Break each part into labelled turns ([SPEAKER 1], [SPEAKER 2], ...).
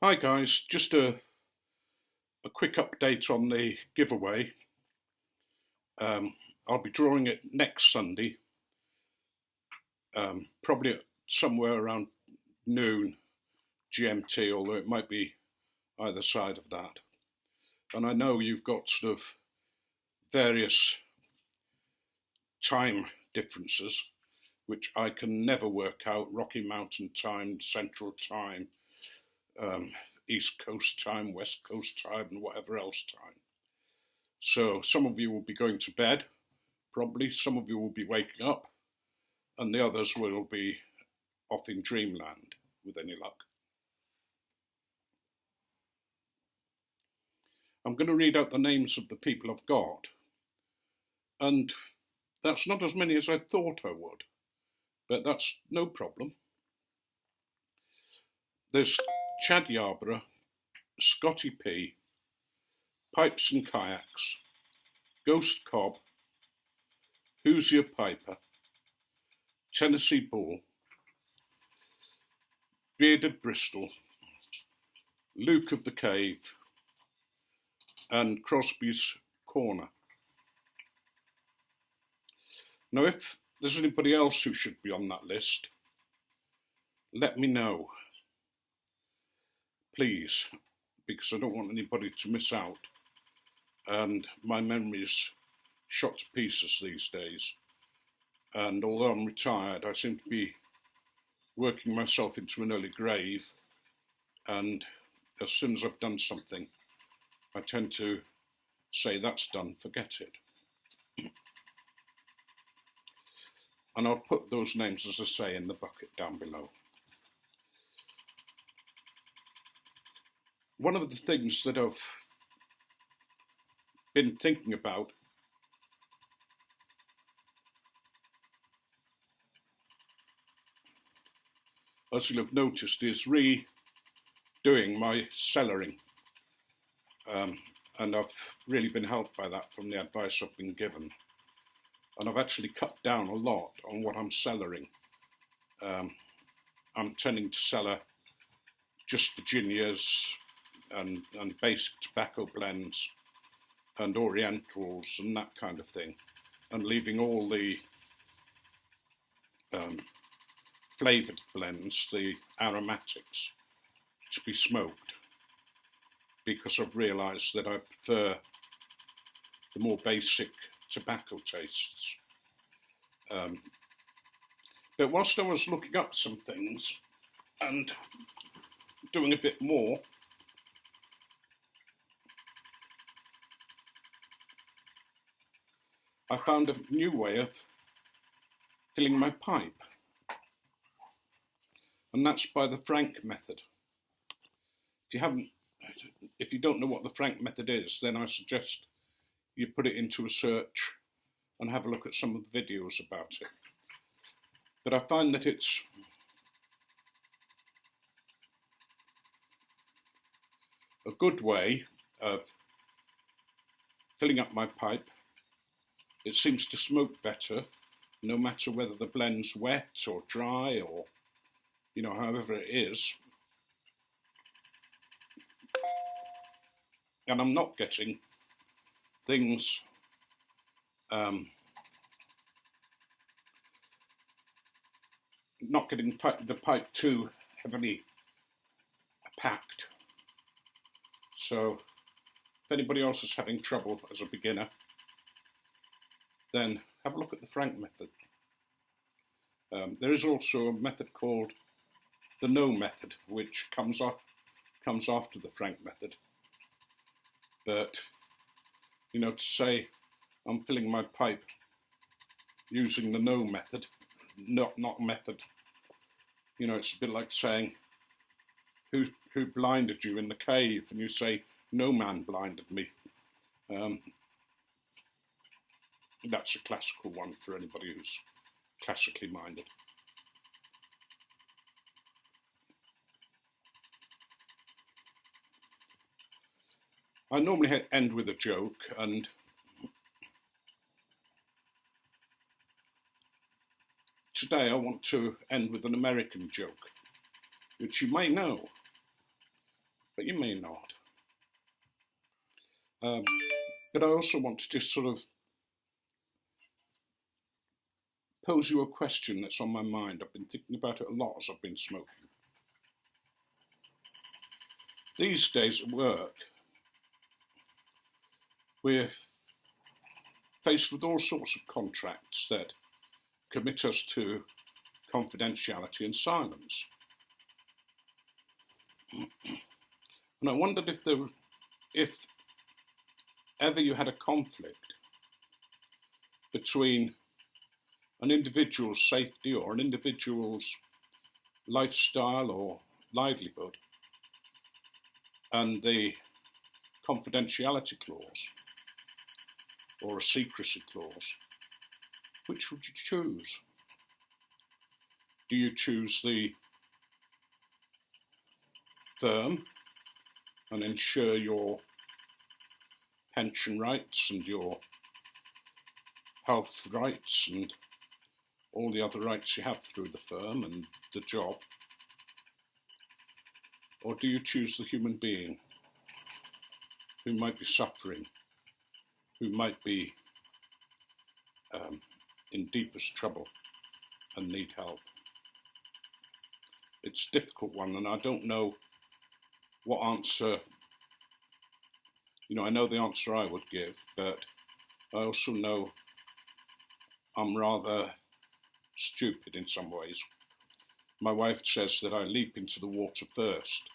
[SPEAKER 1] Hi guys, just a quick update on the giveaway. I'll be drawing it next Sunday, probably somewhere around noon GMT, although it might be either side of that. And I know you've got sort of various time differences, which I can never work out: Rocky Mountain time, Central time, East Coast time, West Coast time, and whatever else time. So some of you will be going to bed, probably. Some of you will be waking up, and the others will be off in dreamland, with any luck. I'm going to read out the names of the people I've got, and that's not as many as I thought I would, but that's no problem. There's Chad Yarbrough, Scotty P, Pipes and Kayaks, Ghost Cobb, Hoosier Piper, Tennesse Bull, Bearded Bristol, Luke of the Cave, and Crosby's Corner. Now, if there's anybody else who should be on that list, let me know, please, because I don't want anybody to miss out. And my memory's shot to pieces these days. And although I'm retired, I seem to be working myself into an early grave. And as soon as I've done something, I tend to say, that's done, forget it. And I'll put those names, as I say, in the bucket down below. One of the things that I've been thinking about as you'll have noticed, is redoing my cellaring. And I've really been helped by that from the advice I've been given. And I've actually cut down a lot on what I'm cellaring. I'm tending to cellar just Virginias and basic tobacco blends and Orientals and that kind of thing, and leaving all the flavoured blends, the aromatics, to be smoked, because I've realised that I prefer the more basic tobacco tastes. But whilst I was looking up some things and doing a bit more, I found a new way of filling my pipe, and that's by the Frank method. If you don't know what the Frank method is, then I suggest you put it into a search and have a look at some of the videos about it. But I find that it's a good way of filling up my pipe. It seems to smoke better, no matter whether the blend's wet or dry or, however it is. And I'm not getting things not getting the pipe too heavily packed. So if anybody else is having trouble as a beginner, then have a look at the Frank method. There is also a method called the No method, which comes after the Frank method. But, to say I'm filling my pipe using the No method, not method, it's a bit like saying, who blinded you in the cave? And you say, no man blinded me. That's a classical one for anybody who's classically minded. I normally end with a joke, and today I want to end with an American joke, which you may know. but you may not. But I also want to just sort of pose you a question that's on my mind. I've been thinking about it a lot as I've been smoking. These days at work, we're faced with all sorts of contracts that commit us to confidentiality and silence. And I wondered if ever you had a conflict between an individual's safety or an individual's lifestyle or livelihood and the confidentiality clause or a secrecy clause. Which would you choose? Do you choose the firm and ensure your pension rights and your health rights and all the other rights you have through the firm and the job? Or do you choose the human being who might be suffering, who might be in deepest trouble and need help? It's a difficult one, and I don't know what answer, I know the answer I would give, but I also know I'm rather stupid in some ways. My wife says that I leap into the water first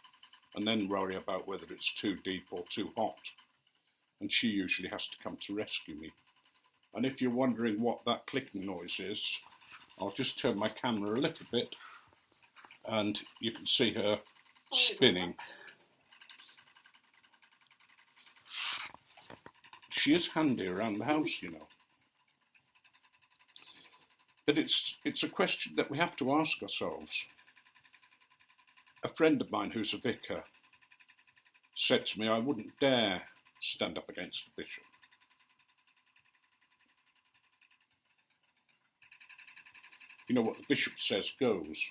[SPEAKER 1] and then worry about whether it's too deep or too hot, and she usually has to come to rescue me. And if you're wondering what that clicking noise is, I'll just turn my camera a little bit and you can see her spinning. She is handy around the house, But it's a question that we have to ask ourselves. A friend of mine who's a vicar said to me, I wouldn't dare stand up against the bishop. What the bishop says goes.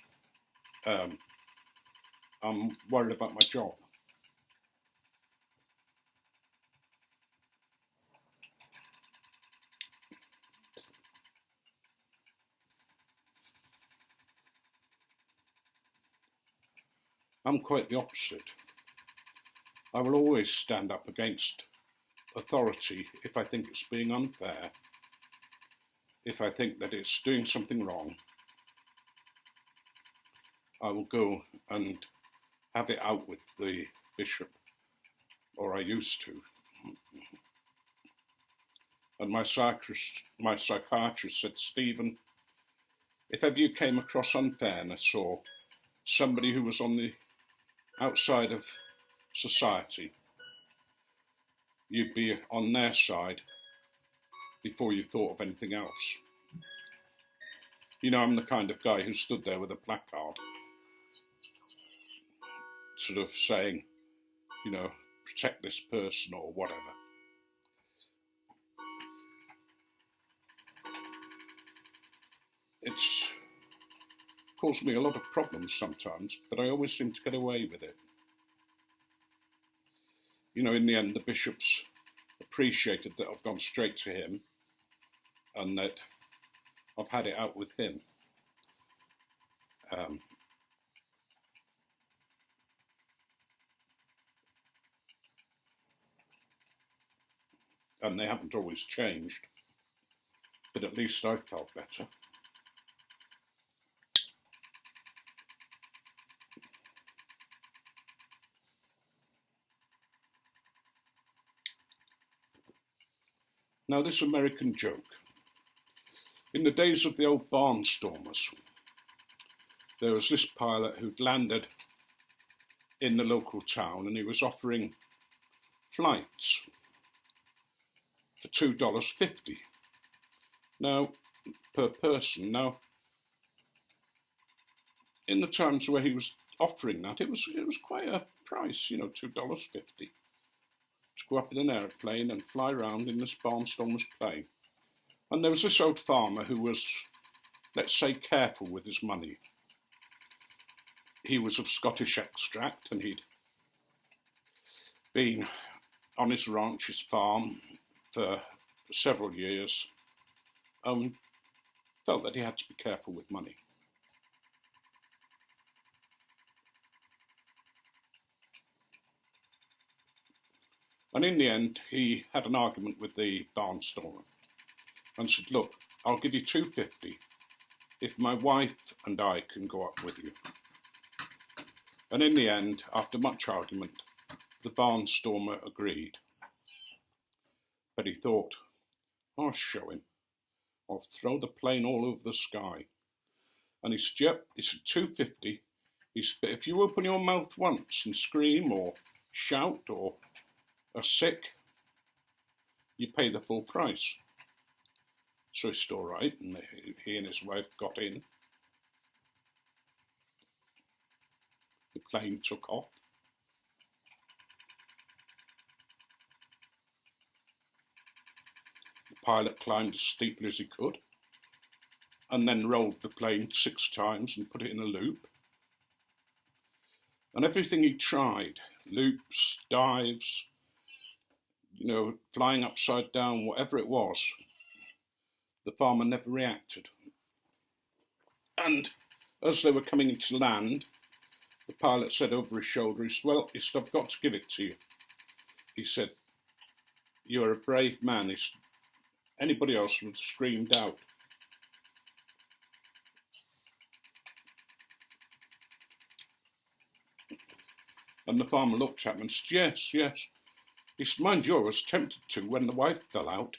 [SPEAKER 1] I'm worried about my job. I'm quite the opposite. I will always stand up against authority if I think it's being unfair, if I think that it's doing something wrong. I will go and have it out with the bishop, or I used to. And my psychiatrist said, Stephen, if ever you came across unfairness or somebody who was on the outside of society, you'd be on their side before you thought of anything else. I'm the kind of guy who stood there with a placard sort of saying, protect this person or whatever. It's caused me a lot of problems sometimes, but I always seem to get away with it. In the end, the bishops appreciated that I've gone straight to him and that I've had it out with him. And they haven't always changed, but at least I felt better. Now, this American joke. In the days of the old barnstormers, there was this pilot who'd landed in the local town and he was offering flights for $2.50 now per person. Now, in the times where he was offering that, it was quite a price, $2.50 to go up in an aeroplane and fly around in this barnstormer's plane. And there was this old farmer who was, let's say, careful with his money. He was of Scottish extract and he'd been on his ranch, his farm, for several years, felt that he had to be careful with money. And in the end, he had an argument with the barnstormer and said, look, I'll give you $250 if my wife and I can go up with you. And in the end, after much argument, the barnstormer agreed. But he thought, I'll show him. I'll throw the plane all over the sky. And he said, yep, it's $250. He said, but if you open your mouth once and scream or shout or are sick, you pay the full price. So he said, all right, and he and his wife got in. The plane took off. The pilot climbed as steeply as he could and then rolled the plane 6 times and put it in a loop. And everything he tried, loops, dives, flying upside down, whatever it was, the farmer never reacted. And as they were coming into land, the pilot said over his shoulder, he said, well, I've got to give it to you. He said, you're a brave man. He said, anybody else would have screamed out. And the farmer looked at him and said, yes. He said, mind you, I was tempted to when the wife fell out.